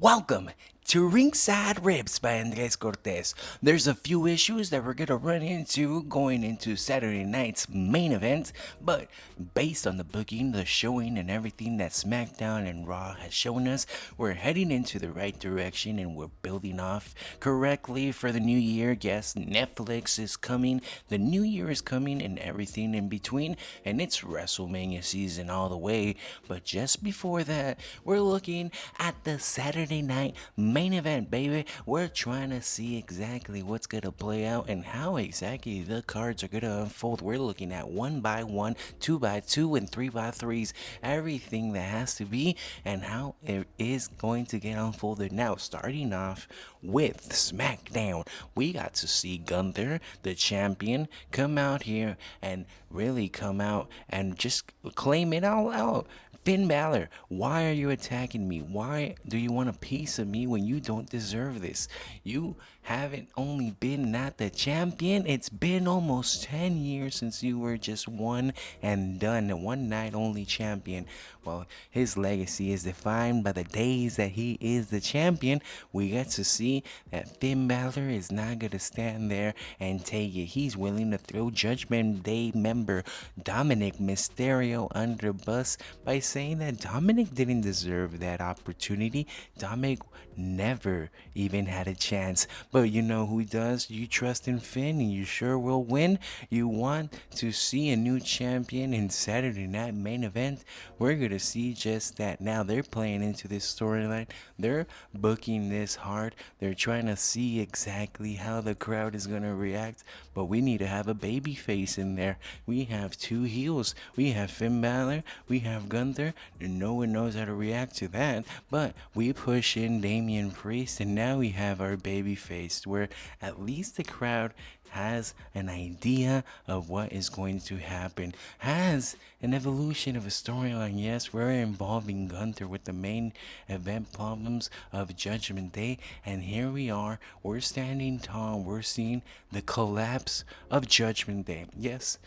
Welcome to Ringside Riffs by Andres Cortes. There's a few issues that we're gonna run into going into Saturday night's main event, but based on the booking, the showing, and everything that SmackDown and Raw has shown us, we're heading into the right direction and we're building off correctly for the new year. Yes, Netflix is coming, the new year is coming, and everything in between, and it's WrestleMania season all the way. But just before that, we're looking at the Saturday night main event, baby. We're trying to see exactly what's gonna play out and how exactly the cards are gonna unfold. We're looking at 1 by 1, 2 by 2, and 3 by 3s. Everything that has to be and how it is going to get unfolded. Now, starting off with SmackDown, we got to see Gunther, the champion, come out here and really come out and just claim it all out. Finn Balor, why are you attacking me? Why do you want a piece of me when you don't deserve this? You haven't only been not the champion, it's been almost 10 years since you were just one and done, a one night only champion. Well, his legacy is defined by the days that he is the champion. We get to see that Finn Balor is not going to stand there and take it. He's willing to throw Judgment Day member Dominic Mysterio under the bus by saying that Dominic didn't deserve that opportunity. Dominic never even had a chance. But you know who does? You trust in Finn and you sure will win. You want to see a new champion in Saturday night main event? We're going to see just that. Now they're playing into this storyline. They're booking this hard. They're trying to see exactly how the crowd is going to react. But we need to have a baby face in there. We have two heels. We have Finn Balor. We have Gunther. No one knows how to react to that. But we push in Damian Priest, and now we have our baby face, where at least the crowd has an idea of what is going to happen, has an evolution of a storyline. Yes, we're involving Gunther with the main event problems of Judgment Day, and here we are, we're standing tall, we're seeing the collapse of Judgment Day. Yes,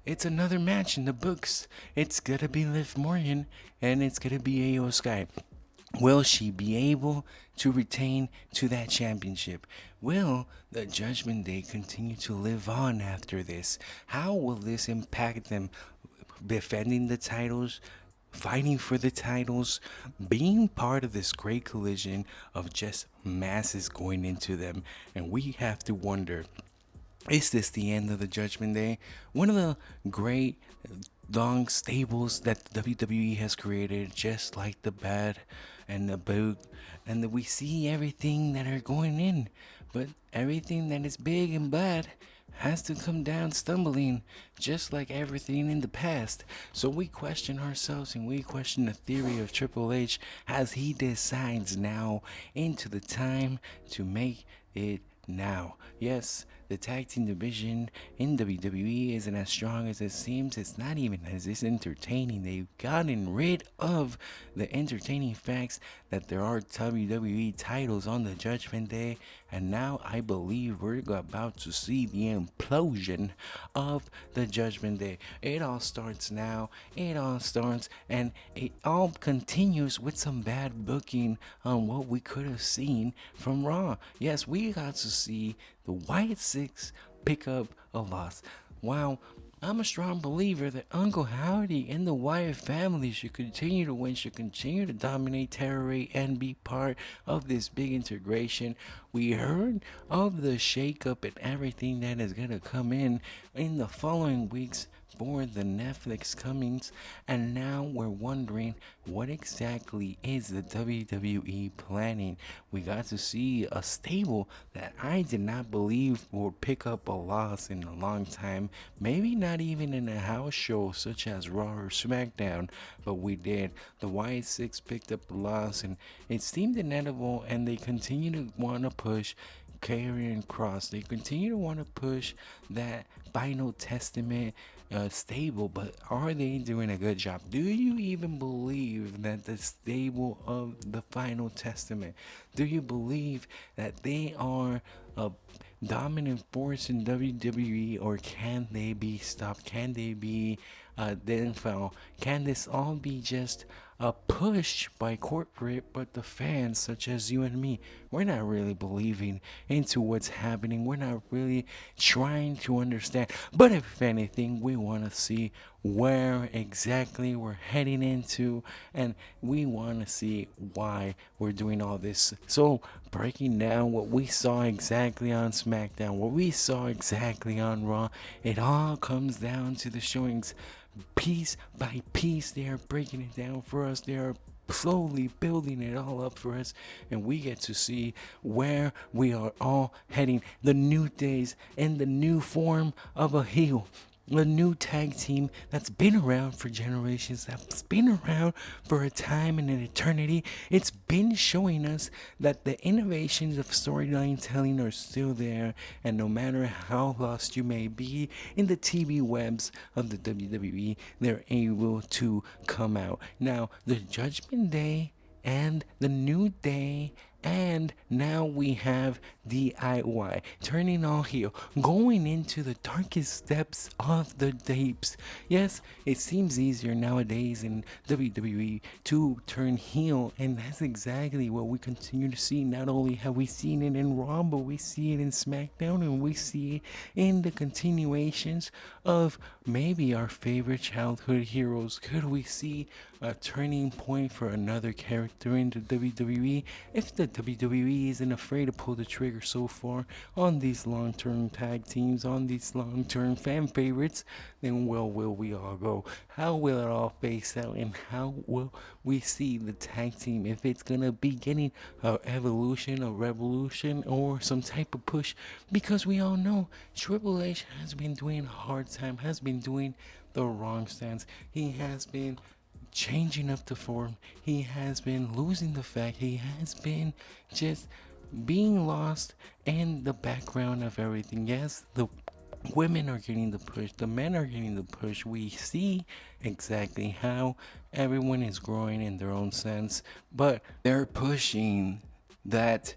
it's another match in the books. It's gonna be Liv Morgan, and it's gonna be Io Sky. Will she be able to retain to that championship? Will the Judgment Day continue to live on after this? How will this impact them defending the titles, fighting for the titles, being part of this great collision of just masses going into them? And we have to wonder, is this the end of the Judgment Day? One of the great long stables that the WWE has created, just like the bad and the boot, and that we see everything that are going in, but everything that is big and bad has to come down stumbling, just like everything in the past. So we question ourselves and we question the theory of Triple H as he decides now into the time to make it now. Yes, the tag team division in WWE isn't as strong as it seems. It's not even as entertaining. They've gotten rid of the entertaining facts that there are WWE titles on the Judgment Day, and now I believe we're about to see the implosion of the Judgment Day. It all starts now. It all starts, and it all continues with some bad booking on what we could have seen from Raw. Yes, we got to see the Wyatt Six pick up a loss. Wow, I'm a strong believer that Uncle Howdy and the Wyatt family should continue to win, should continue to dominate, terrorate, and be part of this big integration. We heard of the shakeup and everything that is going to come in the following weeks for the Netflix comings, and now we're wondering what exactly is the WWE planning. We got to see a stable that I did not believe would pick up a loss in a long time, maybe not even in a house show such as Raw or SmackDown, but we did. The Wyatt Six picked up the loss, and it seemed inevitable, and they continue to want to push Karrion Kross. They continue to want to push that Final Testament stable, but are they doing a good job? Do you even believe that the stable of the Final Testament, do you believe that they are a dominant force in WWE, or can they be stopped? Can they be then fell? Can this all be just a push by corporate, but the fans, such as you and me, we're not really believing into what's happening. We're not really trying to understand. But if anything, we want to see where exactly we're heading into, and we want to see why we're doing all this. So, breaking down what we saw exactly on SmackDown, what we saw exactly on Raw, it all comes down to the showings piece by piece. They are breaking it down for us. They are slowly building it all up for us, and we get to see where we are all heading. The new days and the new form of a heel, a new tag team that's been around for generations, that's been around for a time and an eternity. It's been showing us that the innovations of storyline telling are still there, and no matter how lost you may be in the TV webs of the WWE, they're able to come out. Now, the Judgment Day and the New Day, and now we have DIY turning all heel, going into the darkest depths of the deeps. Yes, it seems easier nowadays in WWE to turn heel, and that's exactly what we continue to see. Not only have we seen it in Raw, but we see it in SmackDown, and we see it in the continuations of maybe our favorite childhood heroes. Could we see a turning point for another character in the WWE? If the WWE isn't afraid to pull the trigger so far on these long-term tag teams, on these long-term fan favorites, then where will we all go? How will it all face out, and how will we see the tag team, if it's gonna be getting a evolution, a revolution, or some type of push? Because we all know Triple H has been doing a hard time, has been doing the wrong stance. He has been changing up the form. He has been losing the fact. He has been just being lost in the background of everything. Yes, the women are getting the push, the men are getting the push. We see exactly how everyone is growing in their own sense, but they're pushing that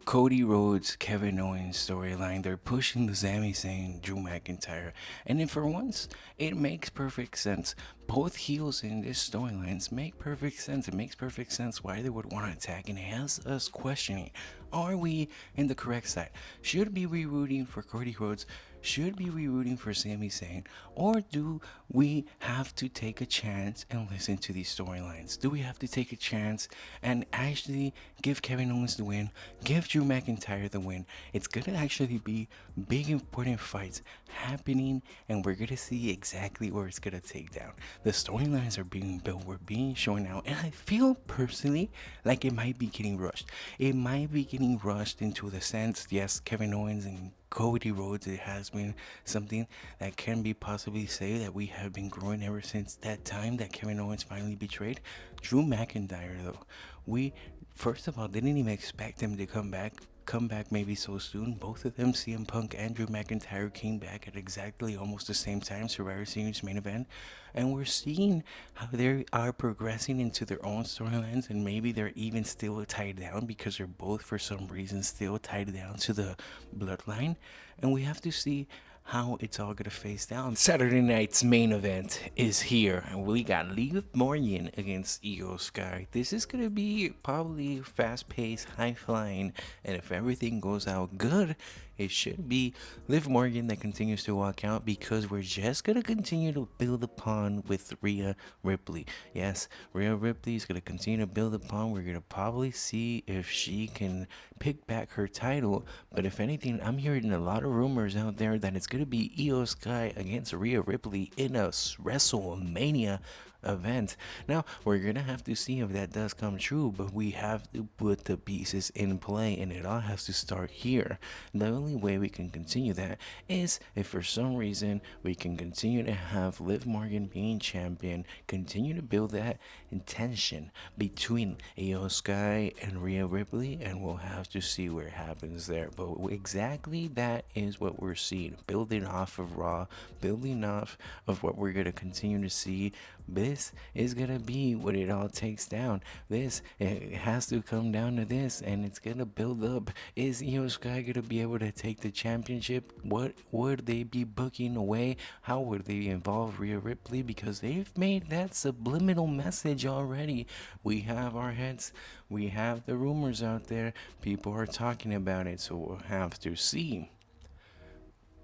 Cody Rhodes, Kevin Owens storyline. They're pushing the Sami Zayn, Drew McIntyre, and then for once, it makes perfect sense. Both heels in this storylines make perfect sense. It makes perfect sense why they would want to attack, and it has us questioning: are we in the correct side? Should we be rooting for Cody Rhodes? Should we be rooting for Sami Zayn? Or do we have to take a chance and listen to these storylines? Do we have to take a chance and actually give Kevin Owens the win? Give Drew McIntyre the win? It's going to actually be big important fights happening, and we're going to see exactly where it's going to take down. The storylines are being built, we're being shown out, and I feel personally like it might be getting rushed. It might be getting rushed into the sense, yes, Kevin Owens and Cody Rhodes, it has been something that can be possibly say that we have been growing ever since that time that Kevin Owens finally betrayed. Drew McIntyre, though, we first of all didn't even expect him to come back maybe so soon. Both of them, CM Punk and Drew McIntyre, came back at exactly almost the same time, Survivor Series main event, and we're seeing how they are progressing into their own storylines, and maybe they're even still tied down because they're both for some reason still tied down to the bloodline, and we have to see how it's all gonna face down. Saturday night's main event is here, and we got Liv Morgan against Io Sky. This is gonna be probably fast-paced, high-flying, and if everything goes out good, it should be Liv Morgan that continues to walk out, because we're just gonna continue to build upon with Rhea Ripley. Yes, Rhea Ripley is gonna continue to build upon. We're gonna probably see if she can pick back her title, but if anything, I'm hearing a lot of rumors out there that it's gonna be Io Sky against Rhea Ripley in a WrestleMania event. Now, we're gonna have to see if that does come true, but we have to put the pieces in play, and it all has to start here. The only way we can continue that is if for some reason we can continue to have Liv Morgan being champion, continue to build that intention between Io Sky and Rhea Ripley, and we'll have to see what happens there. But exactly that is what we're seeing, building off of Raw, building off of what we're gonna continue to see This is gonna be what it all takes down. This it has to come down to this, and it's gonna build up. Is Io Sky gonna be able to take the championship? What would they be booking away? How would they involve Rhea Ripley? Because they've made that subliminal message already. We have our heads, we have the rumors out there. People are talking about it, so we'll have to see.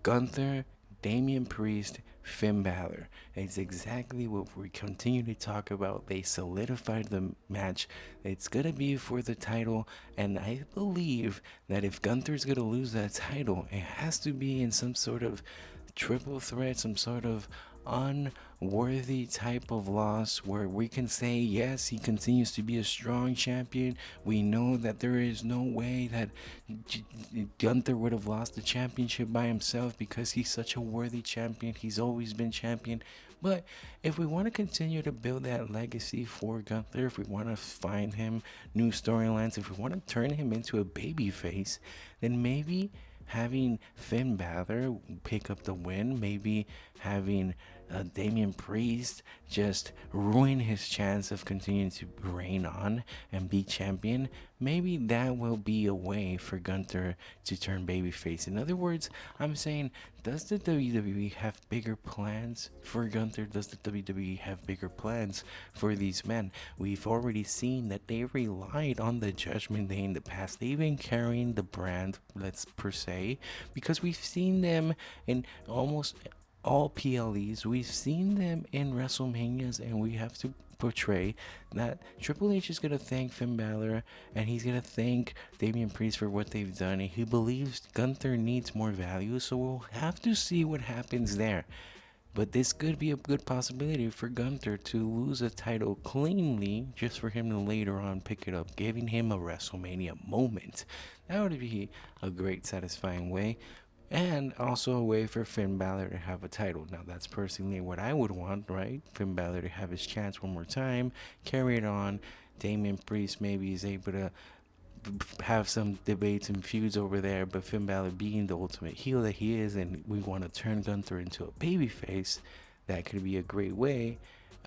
Gunther, Damian Priest, Finn Balor. It's exactly what we continue to talk about. They solidified the match. It's going to be for the title, and I believe that if Gunther's going to lose that title, it has to be in some sort of triple threat, some sort of unworthy type of loss where we can say, yes, he continues to be a strong champion. We know that there is no way that Gunther would have lost the championship by himself because he's such a worthy champion. He's always been champion. But if we want to continue to build that legacy for Gunther, if we want to find him new storylines, if we want to turn him into a baby face, then maybe having Finn Balor pick up the win, maybe having Damian Priest just ruin his chance of continuing to reign on and be champion, maybe that will be a way for Gunther to turn babyface. In other words, I'm saying, does the WWE have bigger plans for Gunther? Does the WWE have bigger plans for these men? We've already seen that they relied on the Judgment Day in the past. They've been carrying the brand, let's per se, because we've seen them in almost all PLEs. We've seen them in WrestleManias, and we have to portray that Triple H is going to thank Finn Balor and he's going to thank Damian Priest for what they've done, and he believes Gunther needs more value, so we'll have to see what happens there. But this could be a good possibility for Gunther to lose a title cleanly just for him to later on pick it up, giving him a WrestleMania moment. That would be a great, satisfying way. And also a way for Finn Balor to have a title. Now, that's personally what I would want, right? Finn Balor to have his chance one more time, carry it on. Damian Priest maybe is able to have some debates and feuds over there, but Finn Balor being the ultimate heel that he is, and we want to turn Gunther into a babyface, that could be a great way,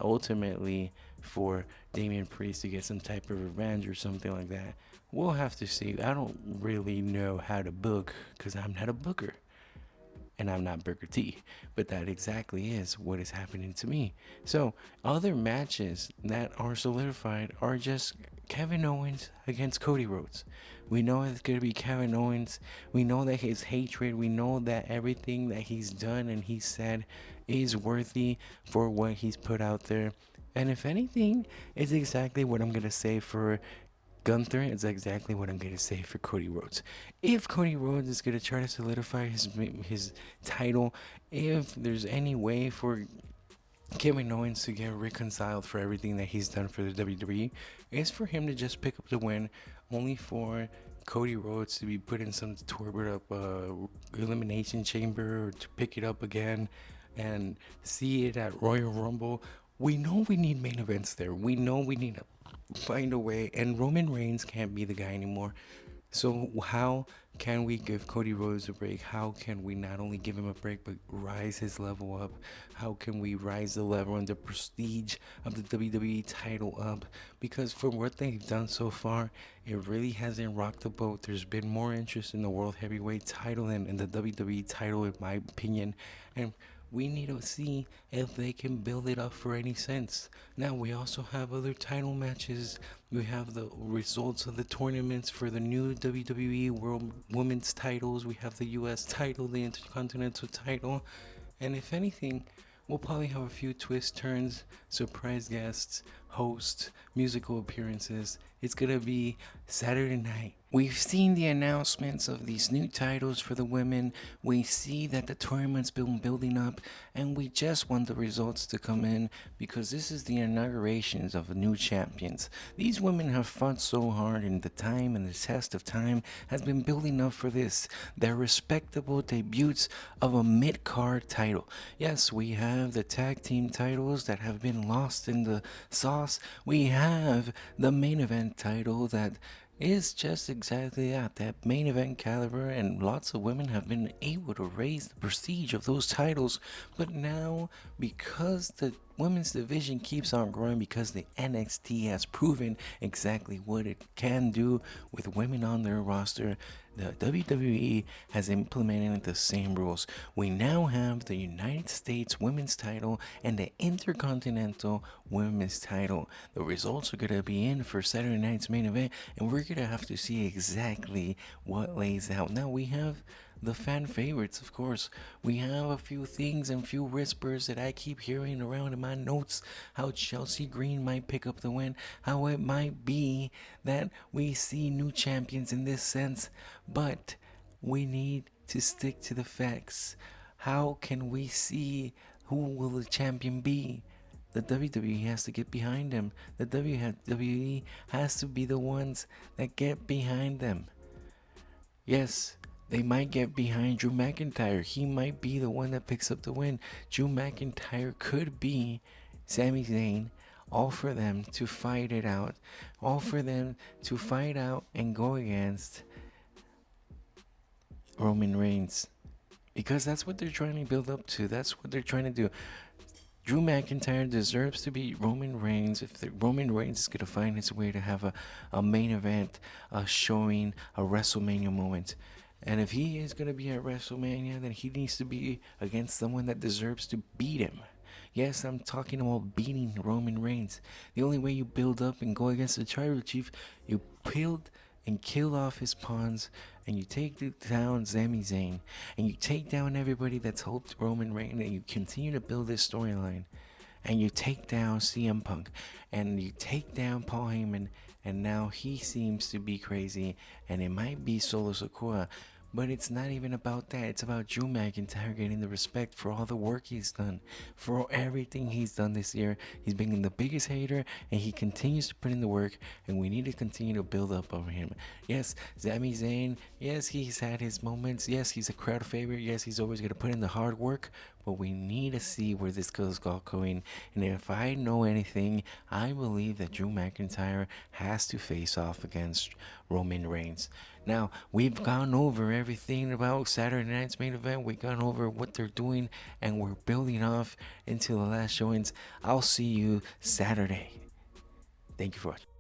ultimately, for Damian Priest to get some type of revenge or something like that. We'll have to see. I don't really know how to book because I'm not a booker and I'm not Booker T, but that exactly is what is happening to me. So, other matches that are solidified are just Kevin Owens against Cody Rhodes. We know it's going to be Kevin Owens. We know that his hatred, we know that everything that he's done and he said is worthy for what he's put out there. And if anything, it's exactly what I'm going to say for Gunther. Is exactly what I'm going to say for Cody Rhodes. If Cody Rhodes is going to try to solidify his title, if there's any way for Kevin Owens to get reconciled for everything that he's done for the WWE, is for him to just pick up the win, only for Cody Rhodes to be put in some tortured up elimination chamber, or to pick it up again and see it at Royal Rumble. We know we need main events there. We know we need to find a way, and Roman Reigns can't be the guy anymore. So how can we give Cody Rhodes a break? How can we not only give him a break but rise his level up? How can we rise the level and the prestige of the WWE title up? Because from what they've done so far, it really hasn't rocked the boat. There's been more interest in the World Heavyweight title than in the WWE title, in my opinion. And we need to see if they can build it up for any sense. Now, we also have other title matches. We have the results of the tournaments for the new WWE World Women's titles. We have the US title, the Intercontinental title. And if anything, we'll probably have a few twists, turns, surprise guests, hosts, musical appearances. It's gonna be Saturday night. We've seen the announcements of these new titles for the women. We see that the tournament's been building up, and we just want the results to come in because this is the inaugurations of the new champions. These women have fought so hard, and the time and the test of time has been building up for this. Their respectable debuts of a mid-card title. Yes, we have the tag team titles that have been lost in the sauce. We have the main event title that is just exactly that main event caliber, and lots of women have been able to raise the prestige of those titles. But now, because the women's division keeps on growing because the NXT has proven exactly what it can do with women on their roster. The WWE has implemented the same rules. We now have the United States Women's title and the Intercontinental Women's title. The results are going to be in for Saturday night's main event, and we're going to have to see exactly what lays out. Now, we have the fan favorites, of course. We have a few things and few whispers that I keep hearing around in my notes. How Chelsea Green might pick up the win. How it might be that we see new champions in this sense. But we need to stick to the facts. How can we see who will the champion be? The WWE has to get behind them. The WWE has to be the ones that get behind them. Yes, they might get behind Drew McIntyre. He might be the one that picks up the win. Drew McIntyre could be Sami Zayn. All for them to fight it out. All for them to fight out and go against Roman Reigns. Because that's what they're trying to build up to. That's what they're trying to do. Drew McIntyre deserves to beat Roman Reigns if Roman Reigns is going to find his way to have a main event, a showing, a WrestleMania moment. And if he is going to be at WrestleMania, then he needs to be against someone that deserves to beat him. Yes, I'm talking about beating Roman Reigns. The only way you build up and go against the tribal chief, you build and kill off his pawns, and you take down Sami Zayn, and you take down everybody that's helped Roman Reigns, and you continue to build this storyline, and you take down CM Punk, and you take down Paul Heyman, and now he seems to be crazy, and it might be Solo Sikoa. But it's not even about that. It's about Drew McIntyre getting the respect for all the work he's done, for everything he's done this year. He's been the biggest hater, and he continues to put in the work, and we need to continue to build up over him. Yes, Sami Zayn, yes, he's had his moments. Yes, he's a crowd favorite. Yes, he's always going to put in the hard work, but we need to see where this goes going. And if I know anything, I believe that Drew McIntyre has to face off against Roman Reigns. Now, we've gone over everything about Saturday night's main event. We've gone over what they're doing, and we're building off into the last showings. I'll see you Saturday. Thank you for watching.